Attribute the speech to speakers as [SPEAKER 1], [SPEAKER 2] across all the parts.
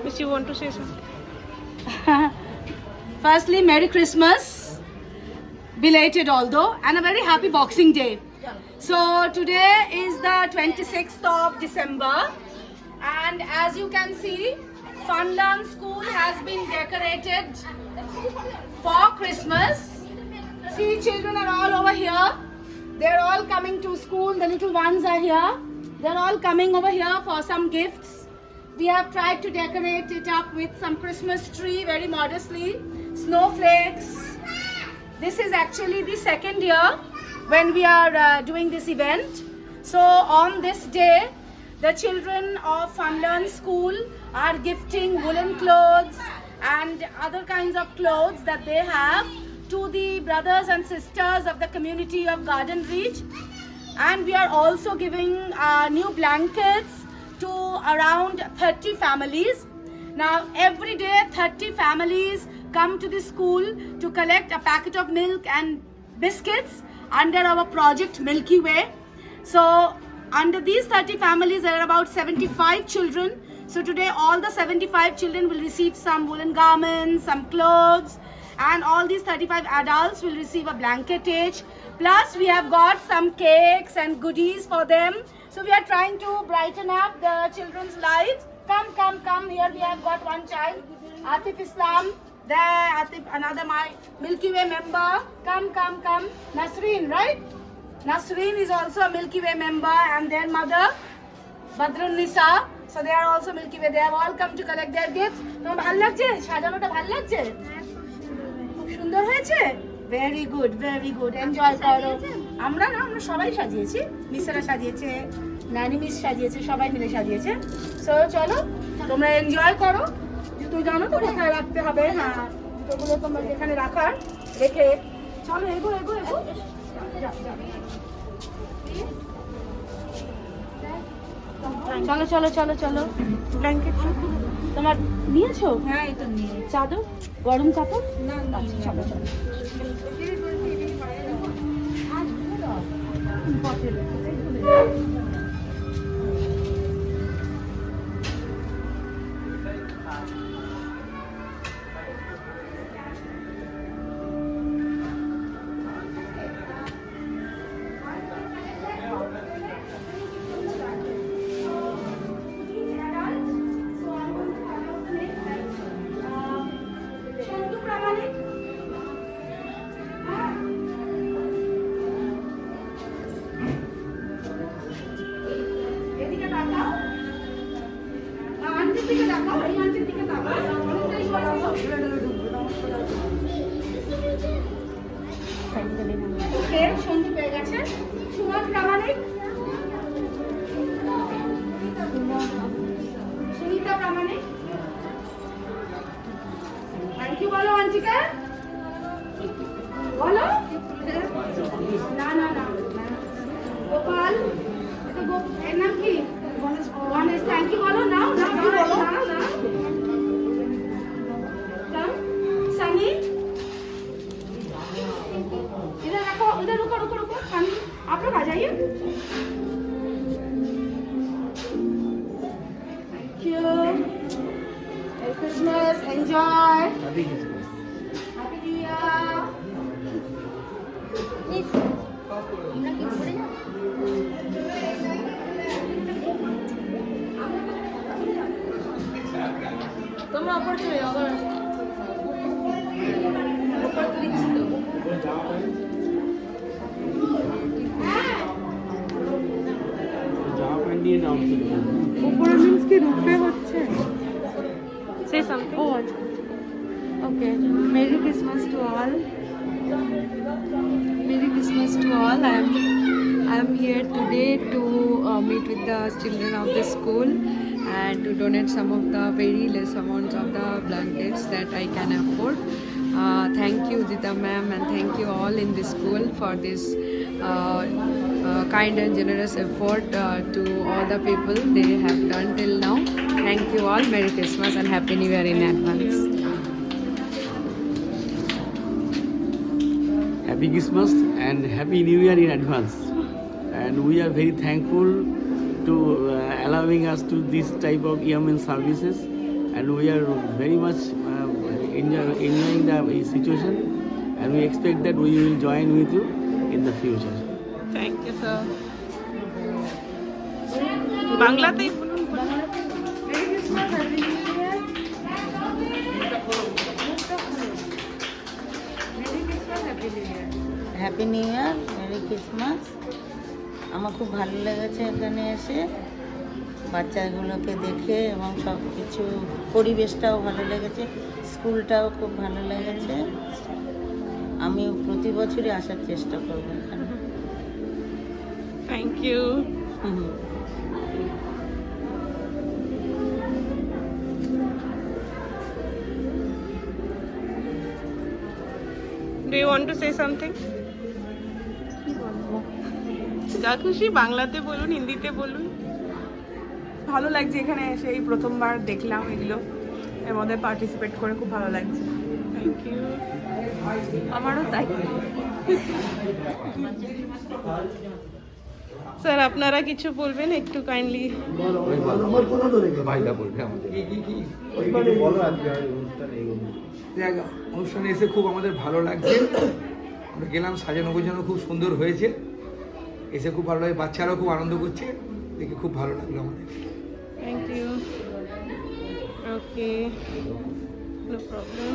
[SPEAKER 1] Which you want to say something?
[SPEAKER 2] Firstly, Merry Christmas, belated although, and a very happy Boxing Day. So today is the 26th of December, and as you can see, Funland School has been decorated for Christmas. See, children are all over here. They're all coming to school. The little ones are here. They're all coming over here for some gifts. We have tried to decorate it up with some Christmas tree very modestly, snowflakes. This is actually the second year when we are doing this event. So on this day, the children of Funland School are gifting woolen clothes and other kinds of clothes that they have to the brothers and sisters of the community of Garden Reach. And we are also giving new blankets to around 30 families. Now every day 30 families come to the school to collect a packet of milk and biscuits under our project Milky Way. So under these 30 families there are about 75 children. So today all the 75 children will receive some woolen garments, some clothes, and all these 35 adults will receive a blanket each. Plus we have got some cakes and goodies for them. So we are trying to brighten up the children's lives. Come. Here we have got one child, Atif Islam. There, Atif, another my Milky Way member. Come. Nasreen, right? Nasreen is also a Milky Way member, and their mother, Badrun Nisa. So they are also Milky Way. They have all come to collect their gifts. তোমার ভালো লাগছে? সাজানোটা ভালো লাগছে? খুব সুন্দর হয়েছে? Very good enjoy করো। আমরা সবাই সাজিয়েছি, মিসেরা সাজিয়েছে, নানি মিস সাজিয়েছে, সবাই মিলে সাজিয়েছে। সো চলো তোমরা এনজয় করো। জুতো জানো তো কোথায় রাখতে হবে? হ্যাঁ, জুতোগুলো তোমরা যেখানে রাখার রেখে চলো, এগো। চলো ব্ল্যাঙ্কেট তোমার নিয়েছো? হ্যাঁ, এই তো নিয়ে। চাদর, গরম চাদর? না, চলো। সন্ধু পেয়ে গেছে। সুমন প্রামাণিক, সুনিতা প্রামাণিক, থ্যাংক ইউ বলো আন্টিকে, বলো। না গোপাল, এর নাম কি? গণেশ। থ্যাংক ইউ বলো। না सनी, इधर रुको। सनी, आप लोग आ जाइए। Thank you. Merry Christmas, enjoy. Happy New Year. তোমরা উপর চলে যাও। উপরে মিন্স কি রূপে হচ্ছে?
[SPEAKER 1] Say something.
[SPEAKER 2] Oh, okay. Merry Christmas to all. I am here today to meet with the children of the school and to donate some of the very less amounts of the blankets that I can afford. Thank you, Dita ma'am, and thank you all in the school for this kind and generous effort to all the people they have done till now. Thank you all. Merry Christmas and Happy New Year in advance.
[SPEAKER 3] Happy Christmas and Happy New Year in advance. And we are very thankful to allowing us to this type of yeoman services, and we are very much enjoying the situation, and we expect that we will join with you in the future.
[SPEAKER 1] Thank you sir বাংলাতেই বলুন
[SPEAKER 4] happy new year, merry Christmas. আমার খুব ভালো লেগেছে এখানে এসে, বাচ্চাগুলোকে দেখে, এবং সব কিছু পরিবেশটাও ভালো লেগেছে, স্কুলটাও খুব ভালো লেগেছে। আমি প্রতি বছরই আসার চেষ্টা করবো এখানে।
[SPEAKER 1] Thank you
[SPEAKER 4] hmm.
[SPEAKER 1] Do you want to say something যা খুশি বাংলাতে বলুন হিন্দিতে বলুন
[SPEAKER 5] ভালো লাগছে এখানে এসে, এই প্রথমবার দেখলাম এগুলো, এর মধ্যে পার্টিসিপেট করে খুব ভালো লাগছে।
[SPEAKER 1] থ্যাংক ইউ
[SPEAKER 5] আমারও তাই।
[SPEAKER 1] স্যার আপনারা কিছু বলবেন একটু কাইন্ডলি
[SPEAKER 6] অনুষ্ঠানে এসে খুব আমাদের ভালো লাগছে। আমরা গেলাম, সাজানো গোছানো খুব সুন্দর হয়েছে, এসে খুব ভালো লাগে, বাচ্চারাও খুব আনন্দ করছে, দেখে খুব ভালো লাগলো আমাদের।
[SPEAKER 1] Thank you okay no problem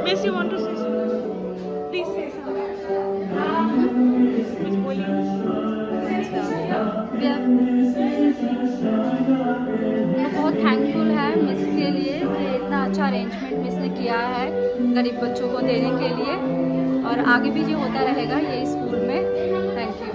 [SPEAKER 1] Miss, you want to say something? Please say something. Miss, बोलिए.
[SPEAKER 7] मैं बहुत थैंकफुल है मिस के लिए कि इतना अच्छा अरेंजमेंट मिस ने किया है गरीब बच्चों को देने के लिए, और आगे भी ये होता रहेगा ये स्कूल में। Thank you.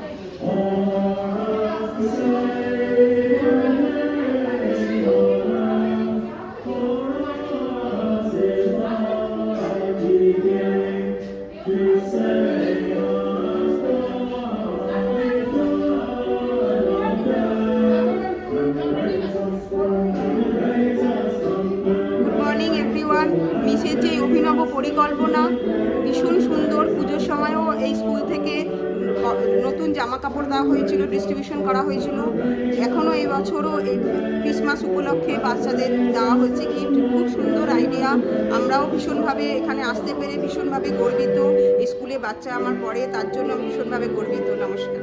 [SPEAKER 5] Good morning everyone. মিসের যে অভিনব পরিকল্পনা, ভীষণ সুন্দর। পুজোর সময়ও এই স্কুল থেকে নতুন জামা কাপড় দেওয়া হয়েছিল, ডিস্ট্রিবিউশন করা হয়েছিল। এখনও এই বছরও এই ক্রিসমাস উপলক্ষে বাচ্চাদের দেওয়া হচ্ছে গিফট। খুব সুন্দর আইডিয়া। আমরাও ভীষণভাবে এখানে আসতে পেরে ভীষণভাবে গর্বিত। স্কুলে বাচ্চা আমার পড়ে, তার জন্য ভীষণভাবে গর্বিত। নমস্কার।